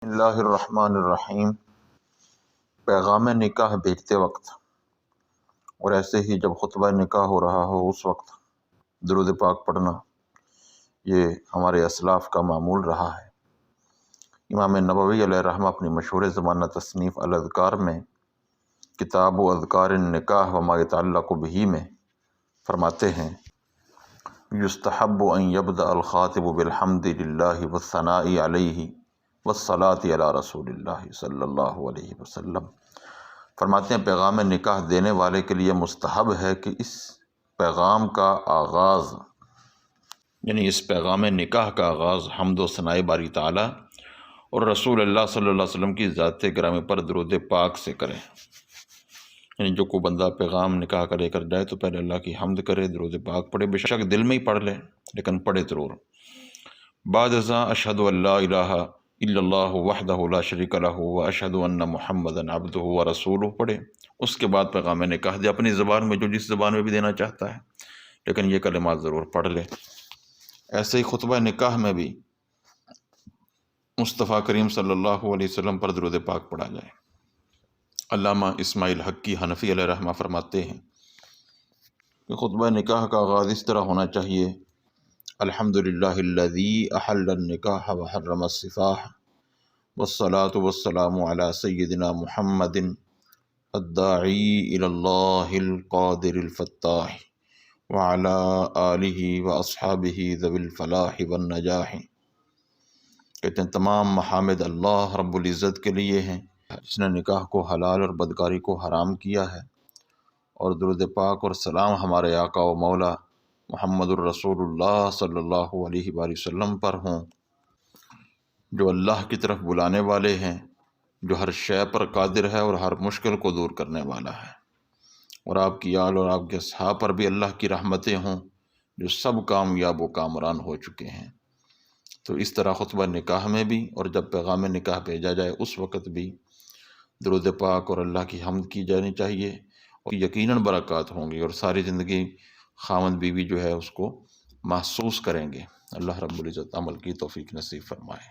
بسم اللہ الرحمن الرحیم۔ پیغام نکاح بھیجتے وقت اور ایسے ہی جب خطبہ نکاح ہو رہا ہو اس وقت درود پاک پڑھنا یہ ہمارے اسلاف کا معمول رہا ہے۔ امام نبوی علیہ رحمہ اپنی مشہور زمانہ تصنیف الاذکار میں کتاب و اذکار النکاح وما یتعلق بہ میں فرماتے ہیں یستحب ان یبدأ الخاطب بالحمد للہ والثناء علیہ والصلاۃ علی رسول اللہ صلی اللہ علیہ وسلم۔ فرماتے ہیں پیغام نکاح دینے والے کے لیے مستحب ہے کہ اس پیغام کا آغاز یعنی اس پیغام نکاح کا آغاز حمد و ثناء باری تعالیٰ اور رسول اللہ صلی اللہ علیہ وسلم کی ذات گرامی پر درود پاک سے کرے۔ یعنی جو کوئی بندہ پیغام نکاح کا لے کر جائے تو پہلے اللہ کی حمد کرے، درود پاک پڑھے، بے شک دل میں ہی پڑھ لے لیکن پڑھے ضرور۔ بعد ازاں اشہد ان لا الہ الا اللہ وحدہ لا شریک لہ واشہد ان محمدا عبدہ ورسولہ پڑھے۔ اس کے بعد پیغام نکاح دے اپنی زبان میں، جو جس زبان میں بھی دینا چاہتا ہے، لیکن یہ کلمات ضرور پڑھ لے۔ ایسے ہی خطبہ نکاح میں بھی مصطفیٰ کریم صلی اللہ علیہ وسلم پر درود پاک پڑھا جائے۔ علامہ اسماعیل حقی حنفی علیہ رحمہ فرماتے ہیں کہ خطبہ نکاح کا آغاز اس طرح ہونا چاہیے الحمدللہ الذی احل النکاح وحرم السفاح والصلاة والسلام علی سیدنا محمد الداعی الی اللہ القادر الفتاح وعلی آلہ واصحابہ ذوی الفلاح والنجاح۔ کہتے ہیں تمام محامد اللہ رب العزت کے لیے ہیں جس نے نکاح کو حلال اور بدکاری کو حرام کیا ہے، اور درود پاک اور سلام ہمارے آقا و مولا محمد الرسول اللہ صلی اللہ علیہ وآلہ وسلم پر ہوں، جو اللہ کی طرف بلانے والے ہیں، جو ہر شے پر قادر ہے اور ہر مشکل کو دور کرنے والا ہے، اور آپ کی آل اور آپ کے اصحاب پر بھی اللہ کی رحمتیں ہوں جو سب کامیاب و کامران ہو چکے ہیں۔ تو اس طرح خطبہ نکاح میں بھی اور جب پیغام نکاح بھیجا جائے اس وقت بھی درود پاک اور اللہ کی حمد کی جانی چاہیے، اور یقیناً برکات ہوں گی اور ساری زندگی خاوند بیوی جو ہے اس کو محسوس کریں گے۔ اللہ رب العزت عمل کی توفیق نصیب فرمائے۔